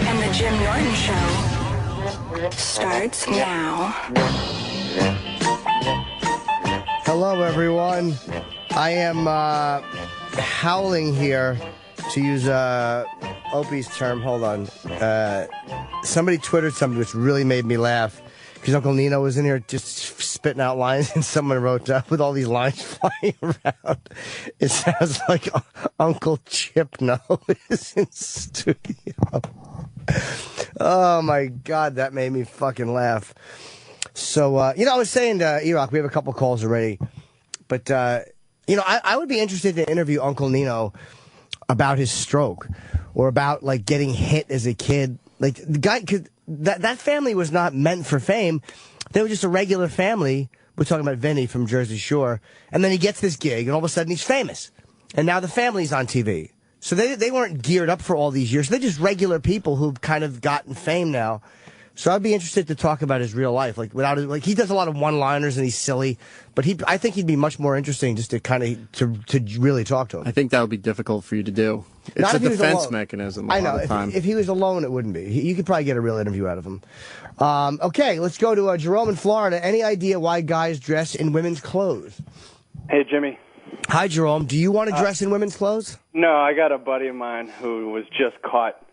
And the Jim Norton Show starts now. Hello, everyone. I am howling here, to use Opie's term. Hold on. Somebody Twittered something which really made me laugh. Because Uncle Nino was in here just spitting out lines, and someone wrote with all these lines flying around. It sounds like Uncle Chipno is in studio. Oh, my God, that made me fucking laugh. So, I was saying to E-Rock, we have a couple calls already. But, I would be interested to interview Uncle Nino about his stroke or about, like, getting hit as a kid. Like, the guy could... That family was not meant for fame. They were just a regular family. We're talking about Vinny from Jersey Shore. And then he gets this gig, and all of a sudden he's famous. And now the family's on TV. So they weren't geared up for all these years. They're just regular people who've kind of gotten fame now. So I'd be interested to talk about his real life. Like he does a lot of one-liners and he's silly, but I think he'd be much more interesting just to kind of to really talk to him. I think that would be difficult for you to do. It's a defense mechanism. I know. If he was alone, it wouldn't be. You could probably get a real interview out of him. Okay, let's go to Jerome in Florida. Any idea why guys dress in women's clothes? Hey, Jimmy. Hi, Jerome. Do you want to dress in women's clothes? No, I got a buddy of mine who was just caught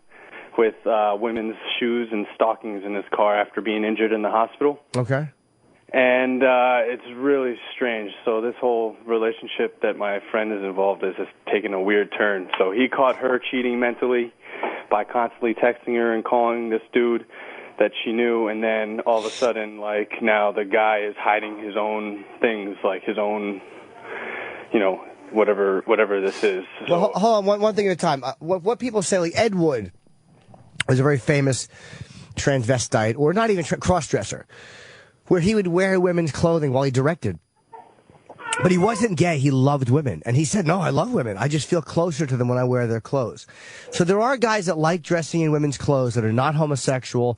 with women's shoes and stockings in his car after being injured in the hospital. Okay. And it's really strange. So this whole relationship that my friend is involved in is just taking a weird turn. So he caught her cheating mentally by constantly texting her and calling this dude that she knew, and then all of a sudden, like, now the guy is hiding his own things, like his own, whatever this is. So, well, hold on, one thing at a time. What people say, like Ed Wood was a very famous transvestite, or not even cross-dresser, where he would wear women's clothing while he directed. But he wasn't gay. He loved women. And he said, no, I love women. I just feel closer to them when I wear their clothes. So there are guys that like dressing in women's clothes that are not homosexual.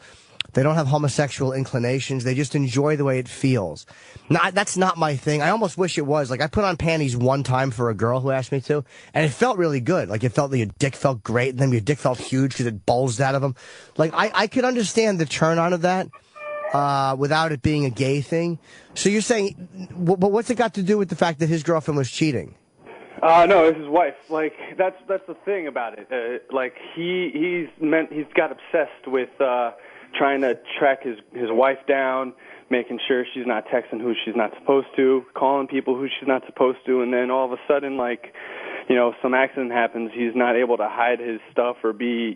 They don't have homosexual inclinations. They just enjoy the way it feels. Now, that's not my thing. I almost wish it was. Like, I put on panties one time for a girl who asked me to, and it felt really good. Like, it felt like your dick felt great, and then your dick felt huge because it bulged out of them. Like, I could understand the turn-on of that without it being a gay thing. So you're saying, but what's it got to do with the fact that his girlfriend was cheating? No, it's his wife. Like, that's the thing about it. Like, he's got obsessed with trying to track his wife down, making sure she's not texting who she's not supposed to, calling people who she's not supposed to, and then all of a sudden, like, some accident happens, he's not able to hide his stuff or be,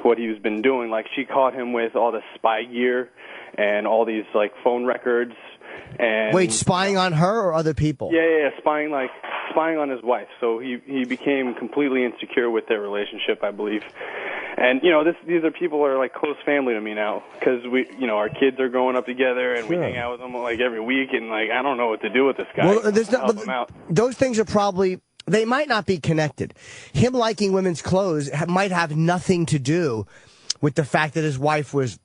what he's been doing. Like, she caught him with all the spy gear and all these, like, phone records. And wait, spying on her or other people? Yeah, spying on his wife. So he became completely insecure with their relationship, I believe. And these are people who are like close family to me now, because we, our kids are growing up together, and we hang out with them like every week, and like I don't know what to do with this guy. Well, those things are probably, they might not be connected. Him liking women's clothes might have nothing to do with the fact that his wife was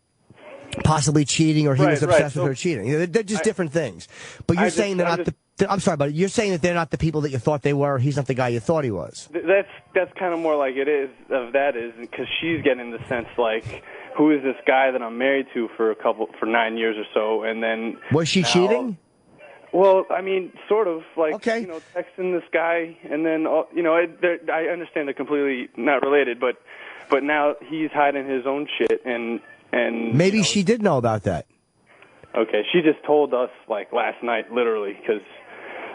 possibly cheating, or he was obsessed with her cheating. They're just different things. But you're saying they're not I'm sorry, but you're saying that they're not the people that you thought they were. Or he's not the guy you thought he was. That's kind of more like it is. Because she's getting the sense like, who is this guy that I'm married to for 9 years or so, and then was she cheating? Well, I mean, sort of, like, okay. Texting this guy, and then I understand they're completely not related, but now he's hiding his own shit, and maybe she did know about that. Okay, she just told us like last night, literally, because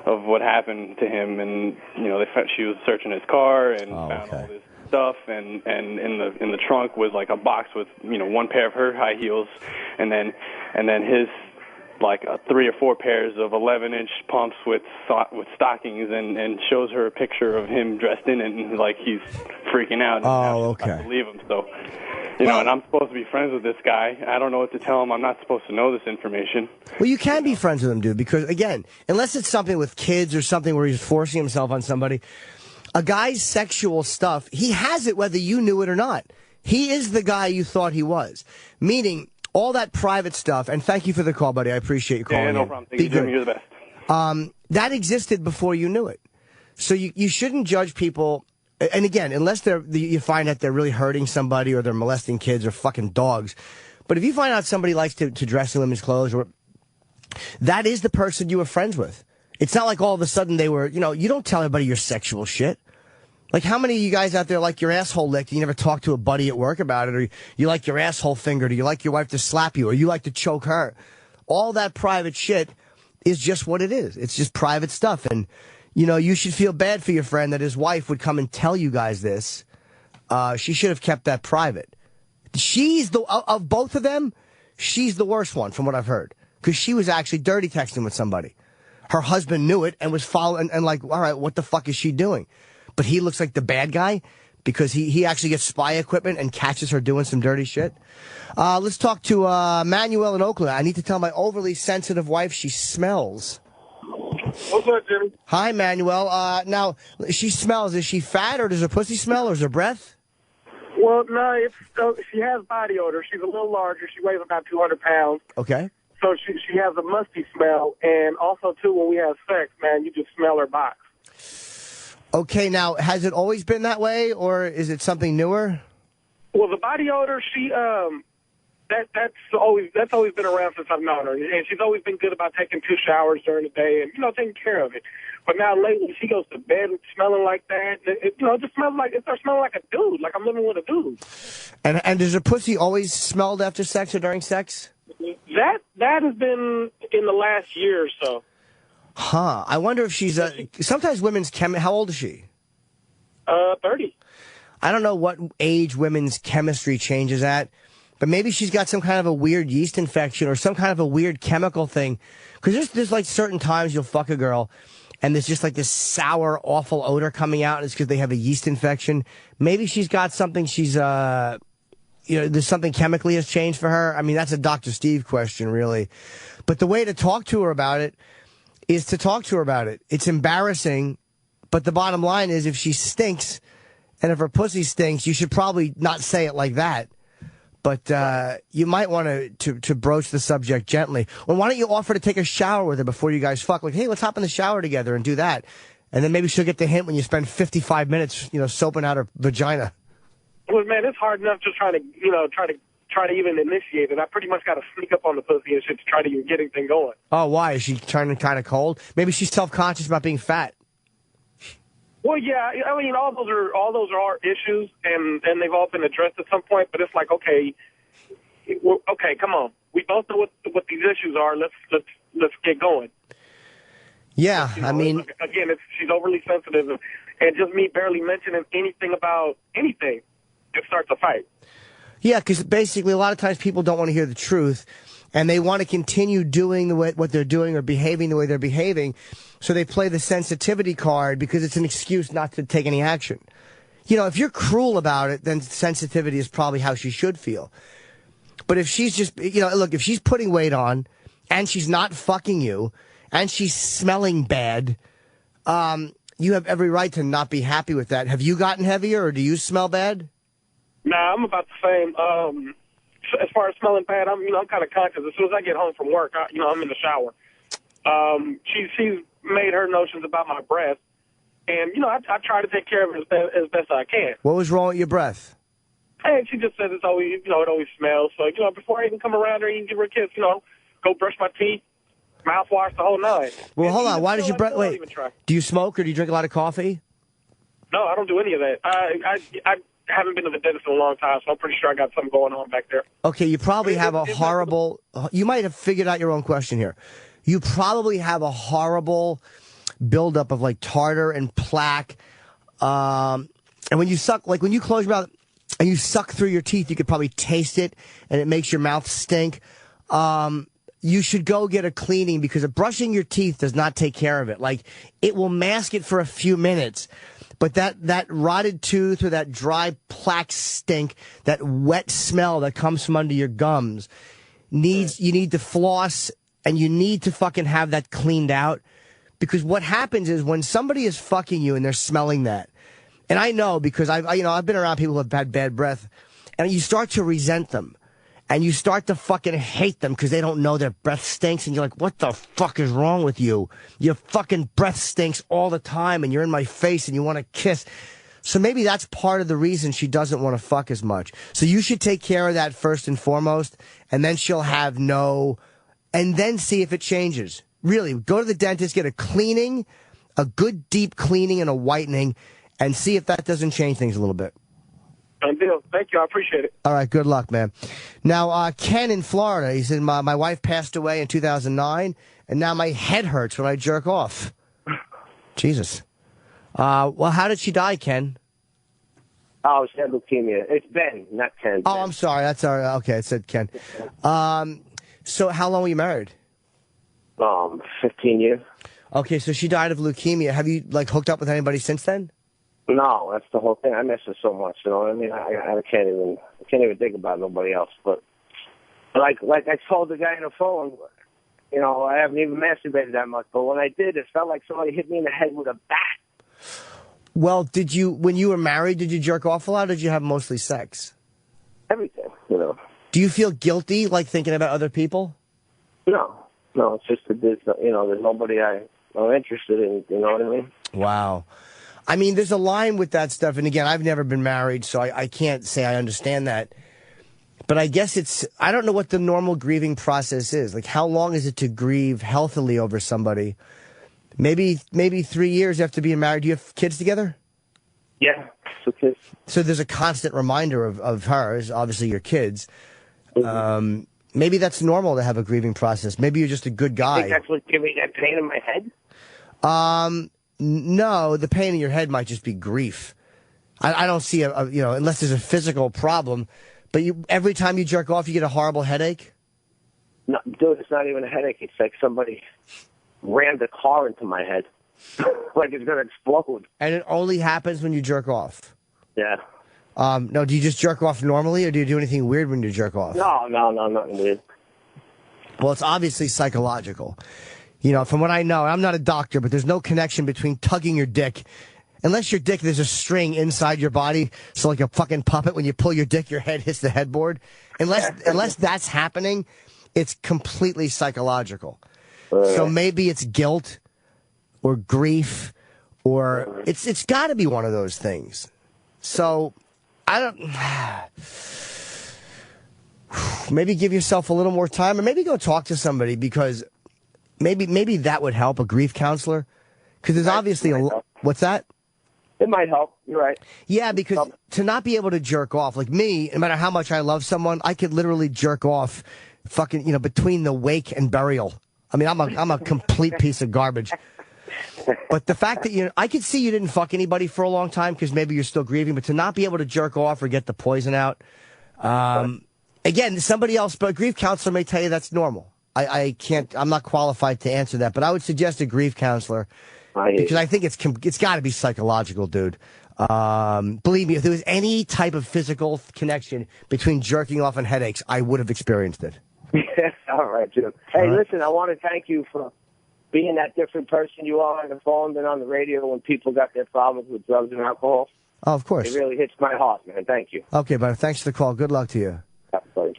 of what happened to him, and she was searching his car and found all this stuff, and in the trunk was like a box with one pair of her high heels, and then his like 3 or 4 pairs of 11-inch pumps with stockings, and shows her a picture of him dressed in it, and like he's freaking out. And okay. I believe him, so. And I'm supposed to be friends with this guy. I don't know what to tell him. I'm not supposed to know this information. Well, you can be friends with him, dude, because, again, unless it's something with kids or something where he's forcing himself on somebody, a guy's sexual stuff, he has it whether you knew it or not. He is the guy you thought he was. Meaning, all that private stuff, and thank you for the call, buddy. I appreciate you calling in. Yeah, no problem. Thank you, Jim. You're the best. That existed before you knew it. So you shouldn't judge people and again, unless you find out they're really hurting somebody or they're molesting kids or fucking dogs. But if you find out somebody likes to dress in women's clothes, that is the person you were friends with. It's not like all of a sudden they were, you don't tell everybody your sexual shit. Like, how many of you guys out there like your asshole licked and you never talk to a buddy at work about it, or you like your asshole fingered, or you like your wife to slap you, or you like to choke her? All that private shit is just what it is. It's just private stuff. And, you should feel bad for your friend that his wife would come and tell you guys this. She should have kept that private. Of both of them, she's the worst one from what I've heard. Because she was actually dirty texting with somebody. Her husband knew it and was following and like, all right, what the fuck is she doing? But he looks like the bad guy because he actually gets spy equipment and catches her doing some dirty shit. Let's talk to Manuel in Oakland. I need to tell my overly sensitive wife she smells. What's up, Jimmy? Hi, Manuel. Now, she smells. Is she fat, or does her pussy smell, or is her breath? Well, no, she has body odor. She's a little larger. She weighs about 200 pounds. Okay. So she has a musty smell. And also, too, when we have sex, man, you just smell her box. Okay, now, has it always been that way, or is it something newer? Well, the body odor, that's always been around since I've known her, and she's always been good about taking 2 showers during the day and taking care of it. But now lately, she goes to bed smelling like that. It just smells like it starts smelling like a dude, like I'm living with a dude. And does her pussy always smelled after sex or during sex? That has been in the last year or so. Huh. I wonder if she's sometimes women's how old is she? 30. I don't know what age women's chemistry changes at, but maybe she's got some kind of a weird yeast infection or some kind of a weird chemical thing. Because there's like certain times you'll fuck a girl and there's just like this sour, awful odor coming out, and it's because they have a yeast infection. Maybe she's got something there's something chemically has changed for her. I mean, that's a Dr. Steve question, really. But the way to talk to her about it is to talk to her about it. It's embarrassing, but the bottom line is if she stinks and if her pussy stinks, you should probably not say it like that. But you might want to broach the subject gently. Or why don't you offer to take a shower with her before you guys fuck? Like, hey, let's hop in the shower together and do that. And then maybe she'll get the hint when you spend 55 minutes, soaping out her vagina. Well, man, it's hard enough just trying to even initiate it. I pretty much got to sneak up on the pussy and shit to try to even get anything going. Oh, why? Is she turning kind of cold? Maybe she's self-conscious about being fat. Well, yeah, I mean, all those are our issues, and they've all been addressed at some point. But it's like, okay, come on. We both know what these issues are. Let's get going. Yeah, I mean, again, she's overly sensitive, and just me barely mentioning anything about anything, it starts a fight. Yeah, because basically a lot of times people don't want to hear the truth, and they want to continue doing what they're doing or behaving the way they're behaving, so they play the sensitivity card because it's an excuse not to take any action. If you're cruel about it, then sensitivity is probably how she should feel. But if she's just, look, if she's putting weight on, and she's not fucking you, and she's smelling bad, you have every right to not be happy with that. Have you gotten heavier, or do you smell bad? Nah, I'm about the same. As far as smelling bad, I'm kind of conscious. As soon as I get home from work, I'm in the shower. She's made her notions about my breath, and I try to take care of it as best I can. What was wrong with your breath? And she just says it's always, it always smells. So before I even come around her, even give her a kiss, go brush my teeth, mouthwash, the whole nine. Well, hold on. Why does your breath? Wait, do you smoke or do you drink a lot of coffee? No, I don't do any of that. I haven't been to the dentist in a long time, so I'm pretty sure I got something going on back there. Okay, you probably have a horrible... You might have figured out your own question here. You probably have a horrible buildup of, like, tartar and plaque. And when you suck... Like, when you close your mouth and you suck through your teeth, you could probably taste it, and it makes your mouth stink. You should go get a cleaning because brushing your teeth does not take care of it. Like, it will mask it for a few minutes. But that rotted tooth or that dry plaque stink, that wet smell that comes from under your gums, you need to floss, and you need to fucking have that cleaned out. Because what happens is when somebody is fucking you and they're smelling that, and I know because I've been around people who have had bad breath, and you start to resent them. And you start to fucking hate them because they don't know their breath stinks. And you're like, what the fuck is wrong with you? Your fucking breath stinks all the time and you're in my face and you want to kiss. So maybe that's part of the reason she doesn't want to fuck as much. So you should take care of that first and foremost, and then she'll have and then see if it changes. Really, go to the dentist, get a cleaning, a good deep cleaning and a whitening, and see if that doesn't change things a little bit. Done deal. Thank you. I appreciate it. All right, good luck, man. Now, Ken in Florida, he said, my wife passed away in 2009, and now my head hurts when I jerk off. Jesus. Well, how did she die, Ken? Oh, she had leukemia. It's Ben, not Ken. Oh, I'm sorry. That's all right. Okay, it said Ken. So how long were you married? 15 years. Okay, so she died of leukemia. Have you, hooked up with anybody since then? No, that's the whole thing. I miss her so much, you know what I mean? I can't even think about nobody else. But like I told the guy on the phone, you know, I haven't even masturbated that much. But when I did, it felt like somebody hit me in the head with a bat. Well, when you were married, did you jerk off a lot, or did you have mostly sex? Everything, you know. Do you feel guilty, thinking about other people? No, it's just that there's nobody I'm interested in, you know what I mean? Wow. I mean, there's a line with that stuff, and again, I've never been married, so I can't say I understand that. But I guess I don't know what the normal grieving process is. How long is it to grieve healthily over somebody? Maybe 3 years after being married. Do you have kids together? Yeah, 2 kids. So there's a constant reminder of hers, obviously your kids. Maybe that's normal to have a grieving process. Maybe you're just a good guy. You think that's what's giving me that pain in my head? No, the pain in your head might just be grief. I don't see unless there's a physical problem. But every time you jerk off, you get a horrible headache? No, dude, it's not even a headache. It's like somebody rammed a car into my head. Like it's going to explode. And it only happens when you jerk off? Yeah. No, do you just jerk off normally, or do you do anything weird when you jerk off? No, nothing weird. Well, it's obviously psychological. You know, from what I know, I'm not a doctor, but there's no connection between tugging your dick. Unless your dick, there's a string inside your body, so like a fucking puppet, when you pull your dick, your head hits the headboard. Unless that's happening, it's completely psychological. So maybe it's guilt or grief, or it's got to be one of those things. So I don't. Maybe give yourself a little more time, or maybe go talk to somebody, because maybe that would help, a grief counselor. Because there's obviously what's that? It might help. You're right. Yeah, because to not be able to jerk off, like me, no matter how much I love someone, I could literally jerk off fucking, between the wake and burial. I mean, I'm a complete piece of garbage. But the fact that I could see you didn't fuck anybody for a long time because maybe you're still grieving, but to not be able to jerk off or get the poison out, again, somebody else, but a grief counselor may tell you that's normal. I'm not qualified to answer that, but I would suggest a grief counselor. Because I think it's got to be psychological, dude. Believe me, if there was any type of physical connection between jerking off and headaches, I would have experienced it. All right, Jim. Hey, listen, I want to thank you for being that different person you are on the phone than on the radio when people got their problems with drugs and alcohol. Oh, of course. It really hits my heart, man. Thank you. Okay, but thanks for the call. Good luck to you. Sorry,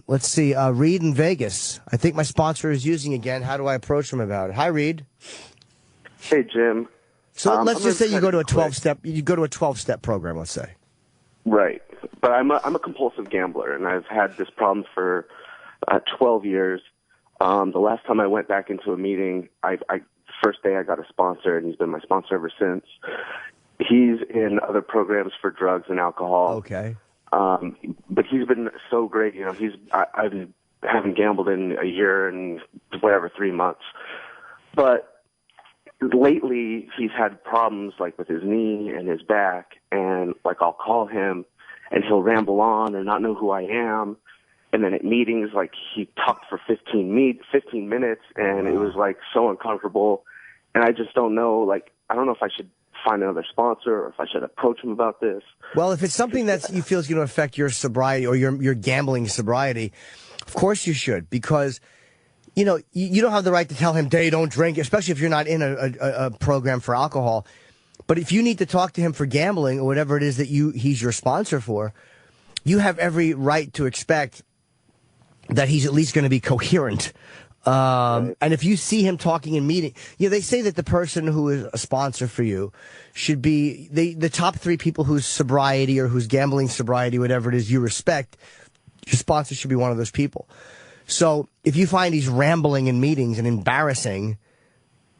let's see. Reed in Vegas. I think my sponsor is using again. How do I approach him about it? Hi, Reed. Hey, Jim. So let's just say you go to a 12-step program, let's say. Right. But I'm a compulsive gambler, and I've had this problem for 12 years. The last time I went back into a meeting, first day I got a sponsor, and he's been my sponsor ever since. He's in other programs for drugs and alcohol. Okay. But he's been so great. I haven't gambled in a year and 3 months. But lately, he's had problems with his knee and his back, and I'll call him, and he'll ramble on and not know who I am. And then at meetings, he talked for 15 minutes, and it was so uncomfortable. And I just don't know. I don't know if I should find another sponsor or if I should approach him about this. Well, if it's something that you feel is going to affect your sobriety or your gambling sobriety, of course you should, because you don't have the right to tell him, "Day, don't drink," especially if you're not in a program for alcohol. But if you need to talk to him for gambling or whatever it is that he's your sponsor for, you have every right to expect that he's at least going to be coherent. And if you see him talking in meeting, they say that the person who is a sponsor for you should be the top 3 people whose sobriety or whose gambling sobriety, whatever it is you respect. Your sponsor should be one of those people. So if you find he's rambling in meetings and embarrassing,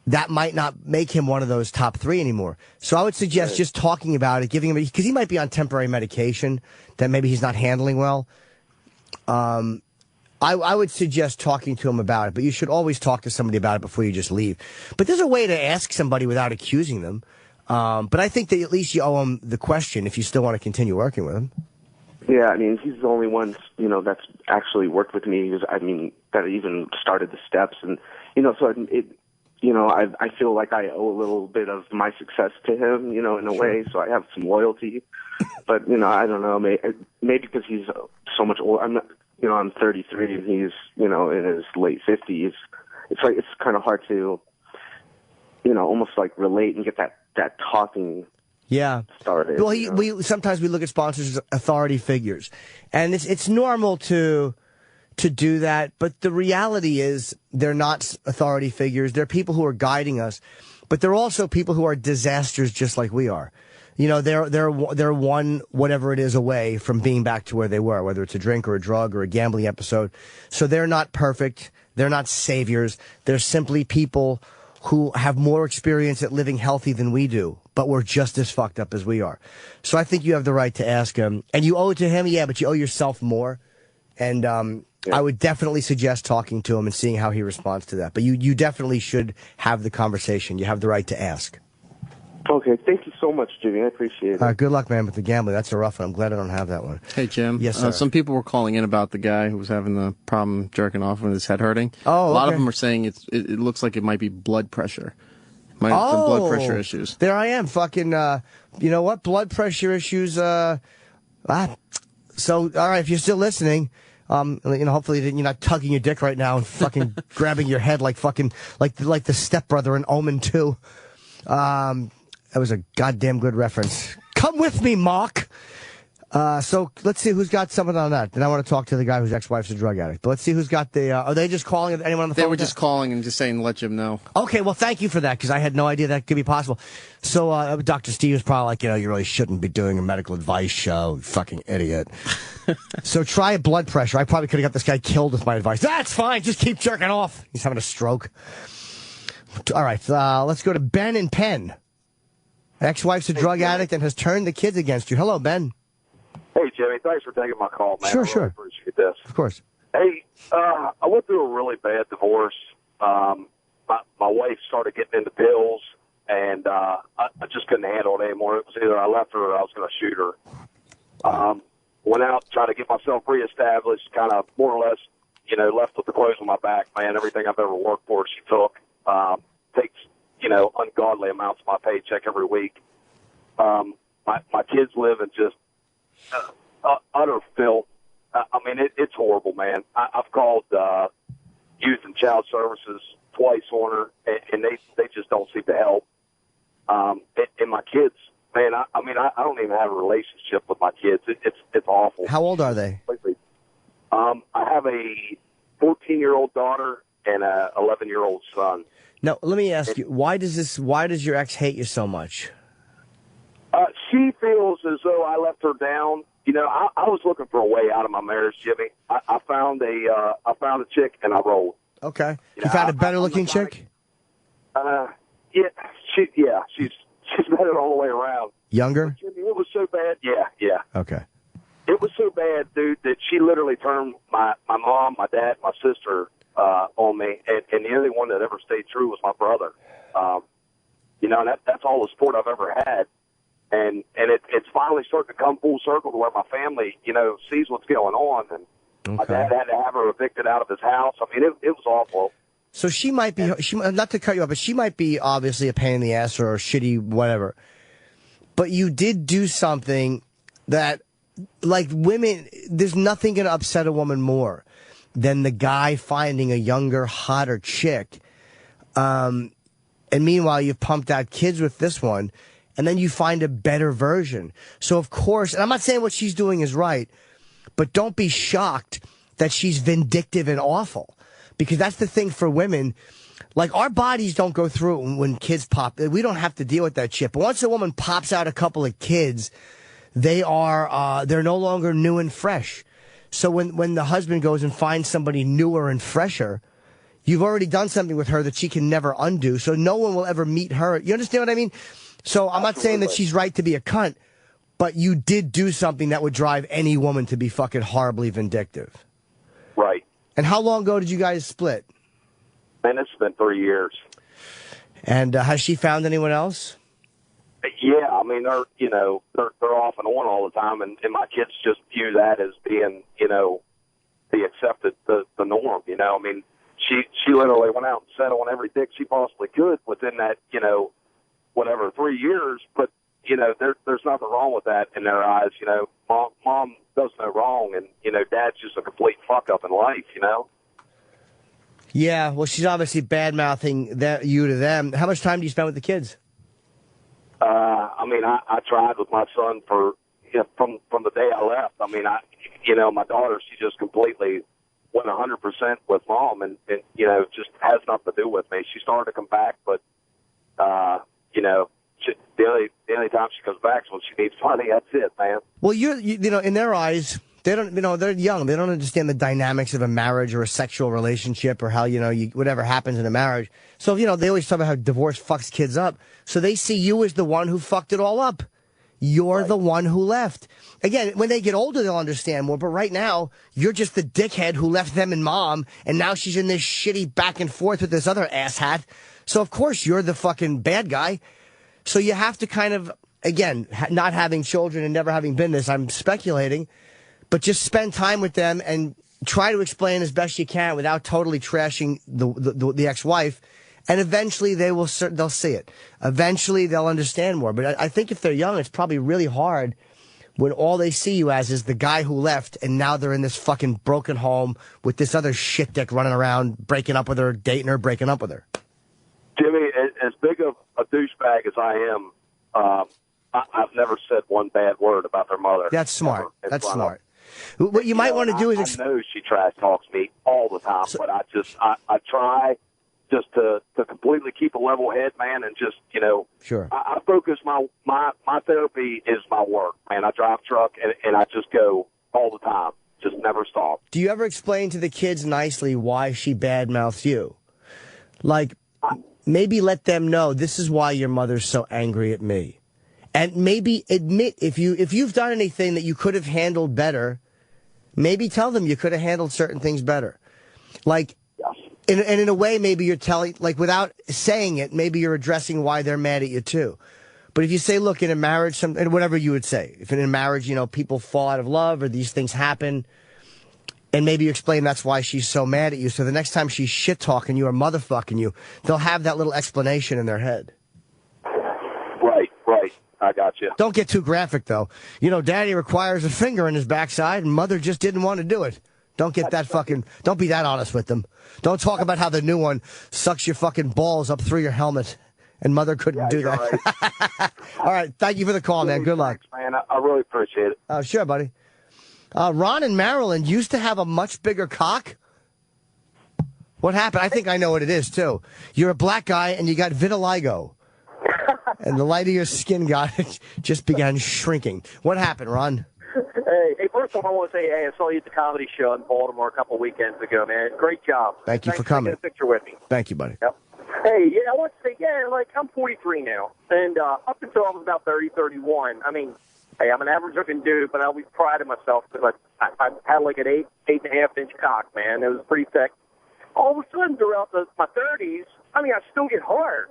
that might not make him one of those top 3 anymore. So I would suggest just talking about it, giving him, because he might be on temporary medication that maybe he's not handling well. I would suggest talking to him about it, but you should always talk to somebody about it before you just leave. But there's a way to ask somebody without accusing them. But I think that at least you owe him the question if you still want to continue working with him. Yeah, I mean, he's the only one, that's actually worked with me. That even started the steps. And, so I feel like I owe a little bit of my success to him, in a way. So I have some loyalty. But, I don't know, maybe because he's so much older. I'm 33 and he's, in his late 50s. It's kind of hard to, almost like relate and get that talking started. Well, sometimes we look at sponsors as authority figures, and it's normal to do that, but the reality is they're not authority figures. They're people who are guiding us, but they're also people who are disasters just like we are. They're one whatever it is away from being back to where they were, whether it's a drink or a drug or a gambling episode. So they're not perfect. They're not saviors. They're simply people who have more experience at living healthy than we do, but we're just as fucked up as we are. So I think you have the right to ask him. And you owe it to him, but you owe yourself more. And I would definitely suggest talking to him and seeing how he responds to that. But you definitely should have the conversation. You have the right to ask. Okay, thank you so much, Jimmy. I appreciate it. Good luck, man, with the gambling. That's a rough one. I'm glad I don't have that one. Hey, Jim. Yes, sir. Some people were calling in about the guy who was having the problem jerking off with his head hurting. Oh, A lot of them are saying it looks like it might be blood pressure. Might have some blood pressure issues. There I am, fucking, you know what? Blood pressure issues, So, all right, if you're still listening, hopefully you're not tugging your dick right now and fucking grabbing your head like the stepbrother in Omen 2. That was a goddamn good reference. Come with me, Mark. So let's see who's got something on that. Then I want to talk to the guy whose ex-wife's a drug addict. But let's see who's got the. Are they just calling anyone on the phone? They were just calling and just saying, let Jim know. Okay, well, thank you for that because I had no idea that could be possible. So Dr. Steve was probably like, you really shouldn't be doing a medical advice show, you fucking idiot. So try blood pressure. I probably could have got this guy killed with my advice. That's fine. Just keep jerking off. He's having a stroke. All right, let's go to Ben in Penn. Ex-wife's a drug addict and has turned the kids against you. Hello, Ben. Hey, Jimmy. Thanks for taking my call, man. Sure, I really sure. appreciate this. Of course. Hey, I went through a really bad divorce. My wife started getting into pills, and I just couldn't handle it anymore. It was either I left her or I was going to shoot her. Went out trying to get myself reestablished, kind of more or less, left with the clothes on my back, man. Everything I've ever worked for, she took. Takes, ungodly amounts of my paycheck every week. My kids live in just utter filth. It's horrible, man. I've called Youth and Child Services twice on her, and they just don't seem to help. And my kids, man, I don't even have a relationship with my kids. It's awful. How old are they? I have a 14-year-old daughter and a 11-year-old son. Now, let me ask you, why does your ex hate you so much? She feels as though I left her down. I was looking for a way out of my marriage, Jimmy. I found a chick and I rolled. Okay. You found a better looking chick? She's better all the way around. Younger? Jimmy, it was so bad. Yeah. Okay. It was so bad, dude, that she literally turned my mom, my dad, my sister on me, and the only one that ever stayed true was my brother. And that's all the support I've ever had. And it's finally starting to come full circle to where my family, sees what's going on. And my dad had to have her evicted out of his house. It was awful. So she might be, not to cut you off, but she might be obviously a pain in the ass or a shitty whatever. But you did do something that, like women, there's nothing going to upset a woman more than the guy finding a younger, hotter chick. And meanwhile, you've pumped out kids with this one. And then you find a better version. So, of course, and I'm not saying what she's doing is right, but don't be shocked that she's vindictive and awful. Because that's the thing for women. Like, our bodies don't go through it when kids pop. We don't have to deal with that shit. But once a woman pops out a couple of kids, they're no longer new and fresh. So when the husband goes and finds somebody newer and fresher, you've already done something with her that she can never undo. So no one will ever meet her. You understand what I mean? So I'm not saying that she's right to be a cunt, but you did do something that would drive any woman to be fucking horribly vindictive. Right. And how long ago did you guys split? Man, it's been 3 years. And has she found anyone else? Yeah, I mean, they're off and on all the time, and my kids just view that as being, the accepted, the norm, I mean, she literally went out and sat on every dick she possibly could within that, 3 years, but, there's nothing wrong with that in their eyes, mom does no wrong, and, dad's just a complete fuck-up in life, Yeah, well, she's obviously bad-mouthing you to them. How much time do you spend with the kids? I mean, I tried with my son from the day I left. I mean, my daughter, she just completely went 100% with mom, and just has nothing to do with me. She started to come back, but the only time she comes back is when she needs money. That's it, man. Well, in their eyes, they don't, they're young. They don't understand the dynamics of a marriage or a sexual relationship or how, whatever happens in a marriage. So, they always talk about how divorce fucks kids up. So they see you as the one who fucked it all up. You're the one who left. Again, when they get older, they'll understand more. But right now, you're just the dickhead who left them and mom. And now she's in this shitty back and forth with this other asshat. So, of course, you're the fucking bad guy. So you have to kind of, again, not having children and never having been this, I'm speculating, but just spend time with them and try to explain as best you can without totally trashing the ex-wife. And eventually they'll see it. Eventually they'll understand more. But I think if they're young, it's probably really hard when all they see you as is the guy who left, and now they're in this fucking broken home with this other shit dick running around, breaking up with her, dating her, breaking up with her. Jimmy, as big of a douchebag as I am, I've never said one bad word about their mother. That's smart. That's smart. What you might want to do is... I know she trash talks me all the time, but I try just to completely keep a level head, man, and just, Sure. I focus my therapy is my work, man. I drive truck, and I just go all the time. Just never stop. Do you ever explain to the kids nicely why she badmouths you? Like, maybe let them know this is why your mother's so angry at me. And maybe admit if you've done anything that you could have handled better, maybe tell them you could have handled certain things better. Like, and in a way, maybe you're telling, like, without saying it, maybe you're addressing why they're mad at you too. But if you say, look, in a marriage, and whatever you would say, if in a marriage, people fall out of love or these things happen, and maybe you explain that's why she's so mad at you. So the next time she's shit talking you or motherfucking you, they'll have that little explanation in their head. Right. I got you. Don't get too graphic, though. Daddy requires a finger in his backside, and mother just didn't want to do it. Don't get that fucking... Don't be that honest with them. Don't talk about how the new one sucks your fucking balls up through your helmet, and mother couldn't do that. Right. All right. Thank you for the call, man. Good luck. Thanks, man. I really appreciate it. Sure, buddy. Ron in Maryland used to have a much bigger cock. What happened? I think I know what it is, too. You're a black guy, and you got vitiligo. And the light of your skin just began shrinking. What happened, Ron? Hey, first of all, I want to say, I saw you at the comedy show in Baltimore a couple weekends ago, man. Great job. Thank you for coming. Thanks for taking a picture with me. Thank you, buddy. Yep. Hey, I want to say, I'm 43 now, and up until I was about 30, 31, I mean, hey, I'm an average-looking dude, but I always prided myself because I had like an 8.5-inch cock, man. It was pretty thick. All of a sudden, throughout my 30s, I mean, I still get hard,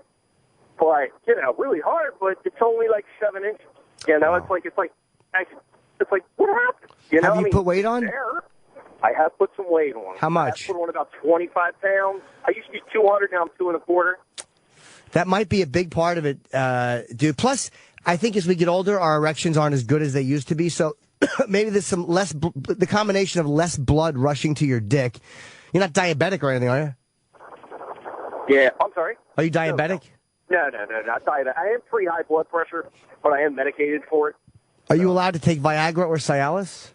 but really hard. But it's only like 7 inches. It's like what happened? Have you put weight on? I have put some weight on. How much? I put on about 25 pounds. I used to be 200. Now I'm 225. That might be a big part of it, dude. Plus, I think as we get older, our erections aren't as good as they used to be. So maybe there's some less, the combination of less blood rushing to your dick. You're not diabetic or anything, are you? Yeah, I'm sorry. Are you diabetic? No, not diabetic. I am pretty high blood pressure, but I am medicated for it. Are you allowed to take Viagra or Cialis?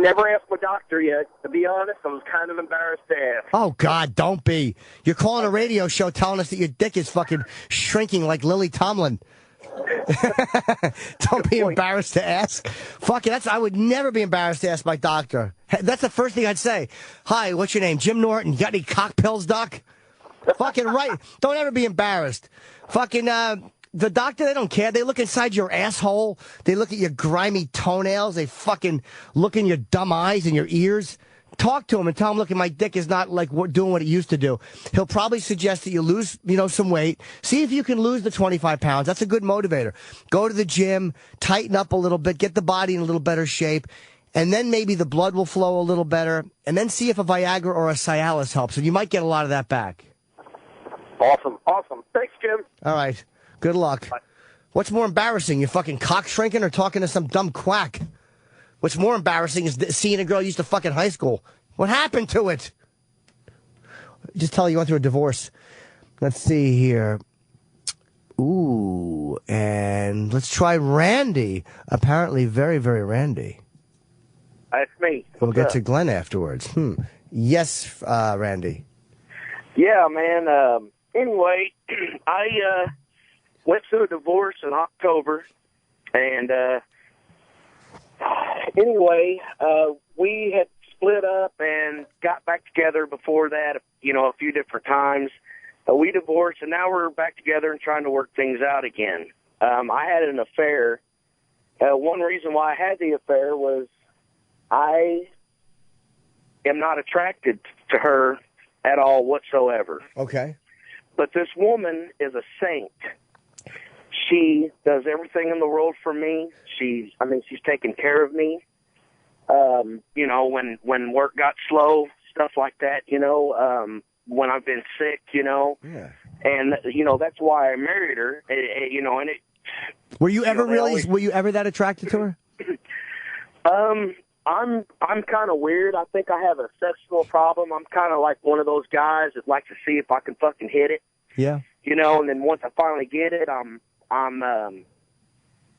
Never asked my doctor yet. To be honest, I was kind of embarrassed to ask. Oh, God, don't be. You're calling a radio show telling us that your dick is fucking shrinking like Lily Tomlin. Don't be embarrassed to ask. Fuck it, I would never be embarrassed to ask my doctor. That's the first thing I'd say. Hi, what's your name? Jim Norton. You got any cock pills, doc? Fucking right. Don't ever be embarrassed. Fucking, the doctor, they don't care. They look inside your asshole. They look at your grimy toenails. They fucking look in your dumb eyes and your ears. Talk to him and tell him, look, my dick is not like doing what it used to do. He'll probably suggest that you lose, some weight. See if you can lose the 25 pounds. That's a good motivator. Go to the gym, tighten up a little bit, get the body in a little better shape, and then maybe the blood will flow a little better, and then see if a Viagra or a Cialis helps, and you might get a lot of that back. Awesome. Thanks, Jim. All right. Good luck. Bye. What's more embarrassing, you fucking cock shrinking or talking to some dumb quack? What's more embarrassing is seeing a girl you used to fuck in high school. What happened to it? Just tell you went through a divorce. Let's see here. Ooh, and let's try Randy. Apparently very, very Randy. That's me. We'll get to Glenn afterwards. Yes, Randy. Yeah, man. Anyway, I went through a divorce in October, and anyway, we had split up and got back together before that, a few different times. We divorced, and now we're back together and trying to work things out again. I had an affair. One reason why I had the affair was I am not attracted to her at all whatsoever. Okay. But this woman is a saint. She does everything in the world for me. She's taken care of me. When work got slow, stuff like that, when I've been sick, Yeah. And, that's why I married her, and it. Were you ever that attracted to her? I'm kind of weird. I think I have a sexual problem. I'm kind of like one of those guys that like to see if I can fucking hit it. Yeah. And then once I finally get it, I'm kind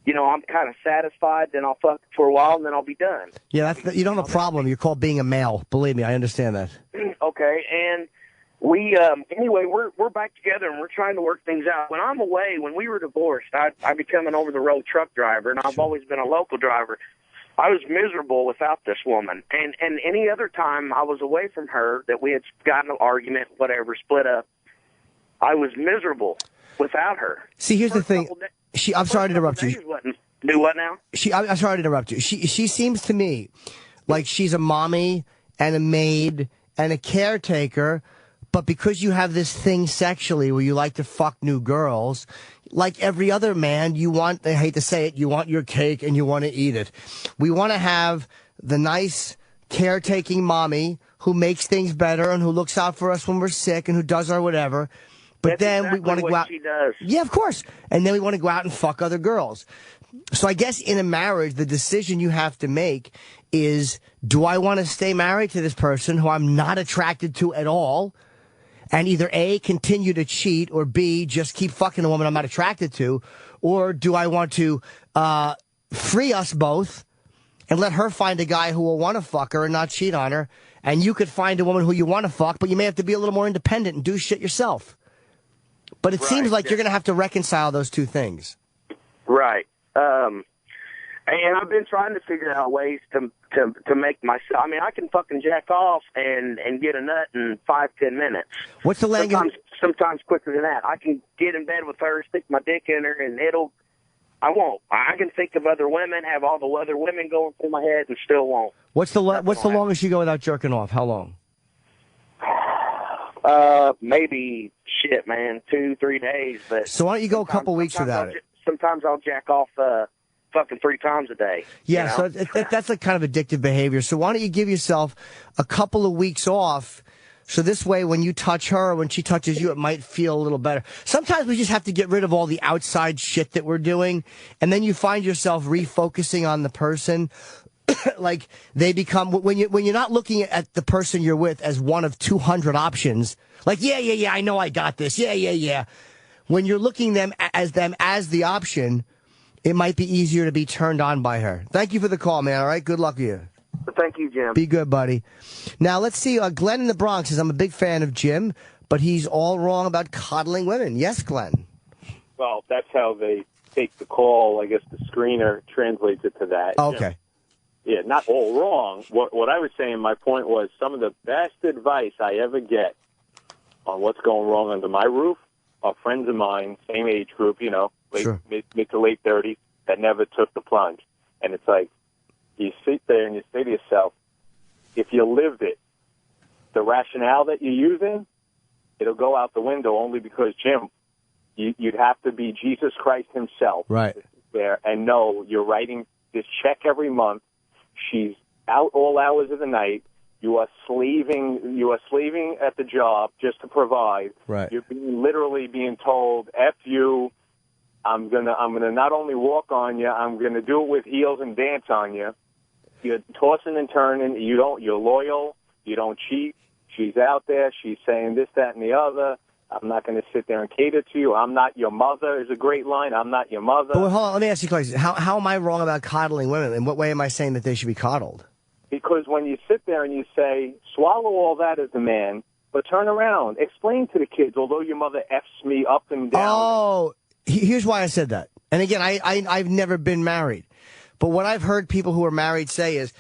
of satisfied. Then I'll fuck for a while, and then I'll be done. Yeah, you don't have a problem. You're called being a male. Believe me, I understand that. Okay, and we anyway, we're back together, and we're trying to work things out. When I'm away, when we were divorced, I became an over-the-road truck driver, and I've always been a local driver. I was miserable without this woman, and any other time I was away from her, that we had gotten an argument, whatever, split up, I was miserable without her. See, here's the thing. I'm sorry to interrupt you. Do what now? I'm sorry to interrupt you. She seems to me like she's a mommy and a maid and a caretaker, but because you have this thing sexually where you like to fuck new girls, like every other man, I hate to say it, you want your cake and you want to eat it. We want to have the nice caretaking mommy who makes things better and who looks out for us when we're sick and who does our whatever. But then we want to go out. She does. Yeah, of course. And then we want to go out and fuck other girls. So I guess in a marriage, the decision you have to make is, do I want to stay married to this person who I'm not attracted to at all? And either A, continue to cheat, or B, just keep fucking a woman I'm not attracted to? Or do I want to free us both and let her find a guy who will want to fuck her and not cheat on her? And you could find a woman who you want to fuck, but you may have to be a little more independent and do shit yourself. But it seems like you're going to have to reconcile those two things. Right. And I've been trying to figure out ways to make myself. I mean, I can fucking jack off and get a nut in 5-10 minutes. What's the language? Sometimes quicker than that. I can get in bed with her, stick my dick in her, and I won't. I can think of other women, have all the other women going through my head, and still won't. What's the longest you go without jerking off? How long? Maybe shit, man, 2-3 days. But so why don't you go a couple weeks without it? Sometimes I'll jack off fucking 3 times a day. Yeah, so that's a kind of addictive behavior. So why don't you give yourself a couple of weeks off, so this way when you touch her, when she touches you, it might feel a little better. Sometimes we just have to get rid of all the outside shit that we're doing, and then you find yourself refocusing on the person. Like they become, when you're not looking at the person you're with as one of 200 options, like, yeah, I know I got this. Yeah. When you're looking them as the option, it might be easier to be turned on by her. Thank you for the call, man. All right. Good luck to you. Thank you, Jim. Be good, buddy. Now, let's see. Glenn in the Bronx says, I'm a big fan of Jim, but he's all wrong about coddling women. Yes, Glenn. Well, that's how they take the call. I guess the screener translates it to that. Okay. Yeah, not all wrong. What I was saying, my point was, some of the best advice I ever get on what's going wrong under my roof are friends of mine, same age group, you know, mid to late 30s, that never took the plunge. And it's like, you sit there and you say to yourself, if you lived it, the rationale that you're using, it'll go out the window only because, Jim, you'd have to be Jesus Christ himself. Right. There and know you're writing this check every month. She's out all hours of the night. You are slaving at the job just to provide. Right. You're literally being told, F you, I'm gonna not only walk on you, I'm gonna do it with heels and dance on you. You're tossing and turning. You're loyal. You don't cheat. She's out there. She's saying this, that, and the other. I'm not going to sit there and cater to you. I'm not your mother is a great line. I'm not your mother. But hold on, let me ask you a question. How am I wrong about coddling women? In what way am I saying that they should be coddled? Because when you sit there and you say, swallow all that as a man, but turn around, explain to the kids, although your mother F's me up and down. Oh, here's why I said that. And again, I've never been married. But what I've heard people who are married say is,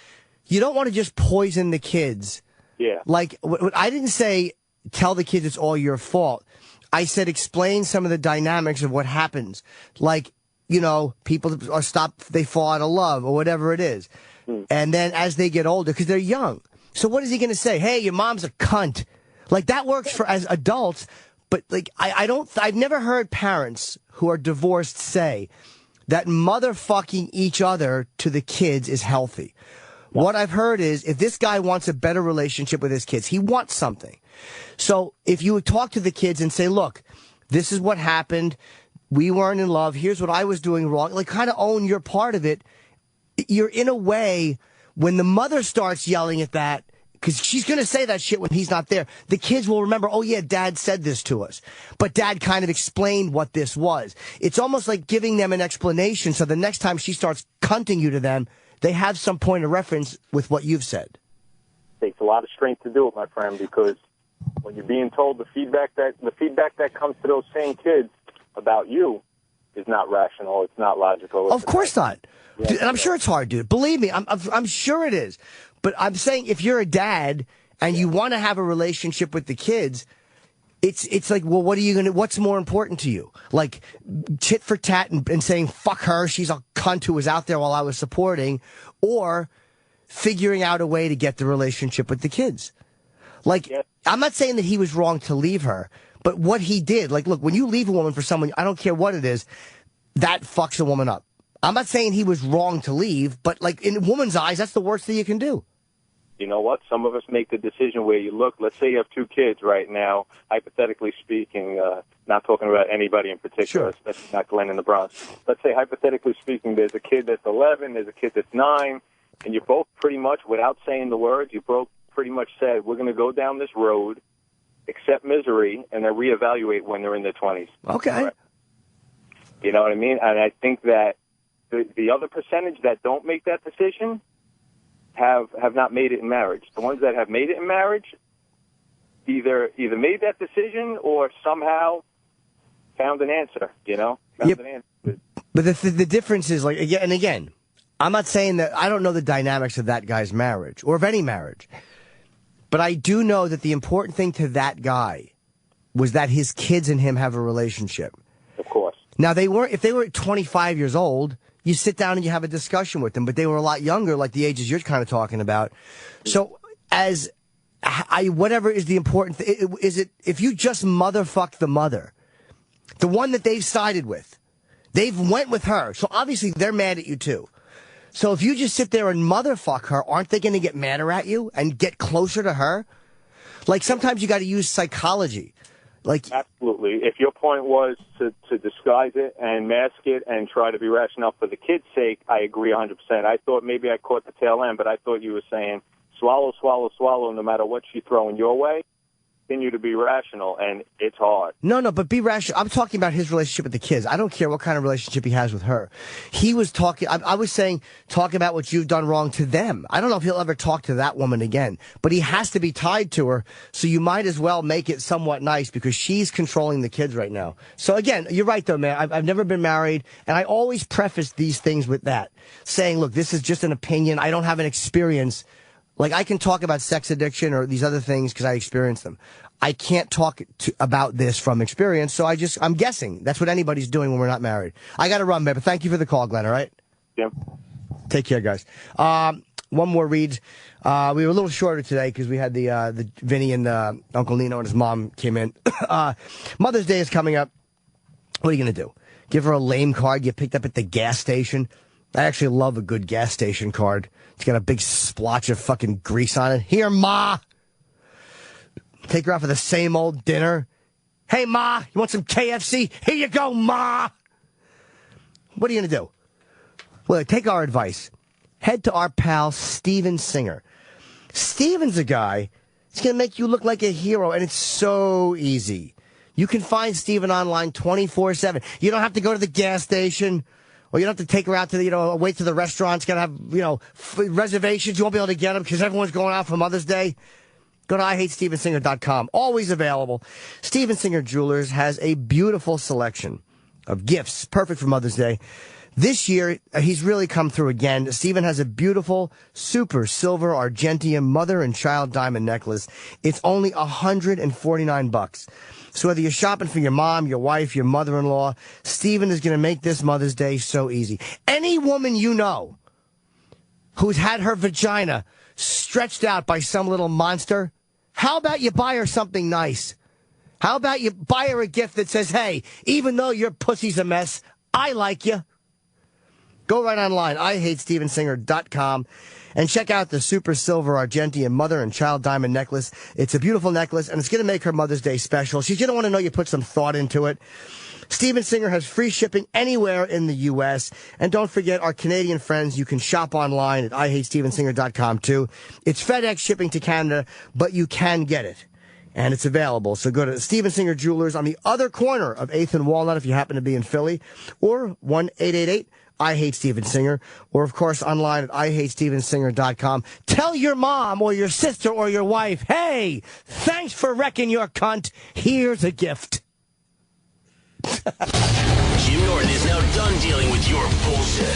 you don't want to just poison the kids. Yeah. Like, I didn't say tell the kids it's all your fault. I said explain some of the dynamics of what happens. Like, you know, people they fall out of love or whatever it is. And then as they get older, because they're young. So what is he going to say? Hey, your mom's a cunt. Like, that works for as adults. But like, I've never heard parents who are divorced say that motherfucking each other to the kids is healthy. What I've heard is if this guy wants a better relationship with his kids, he wants something. So if you would talk to the kids and say, look, this is what happened. We weren't in love. Here's what I was doing wrong. Like, kind of own your part of it. You're in a way, when the mother starts yelling at that, because she's going to say that shit when he's not there, the kids will remember, oh, yeah, Dad said this to us. But Dad kind of explained what this was. It's almost like giving them an explanation so the next time she starts cunting you to them, they have some point of reference with what you've said. It takes a lot of strength to do it, my friend, because when you're being told the feedback that comes to those same kids about you is not rational, it's not logical. Of course not. Yeah, and I'm sure it's hard, dude. Believe me, I'm sure it is. But I'm saying if you're a dad and you want to have a relationship with the kids, it's like, well, what's more important to you? Like tit for tat and saying, fuck her, she's a cunt who was out there while I was supporting, or figuring out a way to get the relationship with the kids. Like, I'm not saying that he was wrong to leave her, but what he did, like, look, when you leave a woman for someone, I don't care what it is, that fucks a woman up. I'm not saying he was wrong to leave, but like in a woman's eyes, that's the worst thing you can do. You know what? Some of us make the decision where you look. Let's say you have two kids right now, hypothetically speaking, not talking about anybody in particular, especially not Glenn in the Bronx. Let's say, hypothetically speaking, there's a kid that's 11, there's a kid that's 9, and you both pretty much, without saying the words, you both pretty much said, we're going to go down this road, accept misery, and then reevaluate when they're in their 20s. Okay. Right? You know what I mean? And I think that the other percentage that don't make that decision have not made it in marriage. The ones that have made it in marriage either made that decision or somehow found an answer, you know? Found an answer. But the difference is, like, again, I'm not saying that I don't know the dynamics of that guy's marriage or of any marriage. But I do know that the important thing to that guy was that his kids and him have a relationship. Of course. Now, if they were 25 years old, you sit down and you have a discussion with them, but they were a lot younger, like the ages you're kind of talking about. So whatever is the important thing, is it, if you just motherfuck the mother, the one that they've sided with, they've went with her. So obviously they're mad at you too. So if you just sit there and motherfuck her, aren't they going to get madder at you and get closer to her? Like, sometimes you got to use psychology. Like, absolutely. If your point was to disguise it and mask it and try to be rational for the kid's sake, I agree 100%. I thought maybe I caught the tail end, but I thought you were saying swallow, swallow, swallow, no matter what she's throwing your way. continue to be rational, and it's hard. No, but be rational. I'm talking about his relationship with the kids. I don't care what kind of relationship he has with her. He was talking, I was saying, talk about what you've done wrong to them. I don't know if he'll ever talk to that woman again, but he has to be tied to her, so you might as well make it somewhat nice because she's controlling the kids right now. So again, you're right though, man. I've never been married, and I always preface these things with that, saying, look, this is just an opinion. I don't have an experience. Like, I can talk about sex addiction or these other things because I experience them. I can't talk about this from experience, so I'm guessing. That's what anybody's doing when we're not married. I got to run, man, but thank you for the call, Glenn, all right? Yeah. Take care, guys. One more read. We were a little shorter today because we had the Vinny and Uncle Nino and his mom came in. Mother's Day is coming up. What are you going to do? Give her a lame card you picked up at the gas station? I actually love a good gas station card. It's got a big splotch of fucking grease on it. Here, Ma. Take her out for the same old dinner. Hey, Ma, you want some KFC? Here you go, Ma. What are you going to do? Well, take our advice. Head to our pal, Steven Singer. Steven's a guy. He's going to make you look like a hero, and it's so easy. You can find Steven online 24/7. You don't have to go to the gas station. Or you don't have to take her out to the, wait to the restaurants. Got to have, reservations. You won't be able to get them because everyone's going out for Mother's Day. Go to IHateStevenSinger.com. Always available. Steven Singer Jewelers has a beautiful selection of gifts, perfect for Mother's Day. This year, he's really come through again. Steven has a beautiful, super silver Argentium mother and child diamond necklace. It's only $149. So whether you're shopping for your mom, your wife, your mother-in-law, Steven is going to make this Mother's Day so easy. Any woman you know who's had her vagina stretched out by some little monster, how about you buy her something nice? How about you buy her a gift that says, hey, even though your pussy's a mess, I like you. Go right online, IHateStevenSinger.com, and check out the Super Silver Argentium Mother and Child Diamond Necklace. It's a beautiful necklace, and it's going to make her Mother's Day special. She's going to want to know you put some thought into it. Steven Singer has free shipping anywhere in the U.S. And don't forget our Canadian friends, you can shop online at IHateStevenSinger.com, too. It's FedEx shipping to Canada, but you can get it. And it's available. So go to Steven Singer Jewelers on the other corner of 8th and Walnut if you happen to be in Philly, or 1-888 I Hate Steven Singer, or of course online at IHateStevenSinger.com. Tell your mom or your sister or your wife, hey, thanks for wrecking your cunt. Here's a gift. Jim Norton is now done dealing with your bullshit.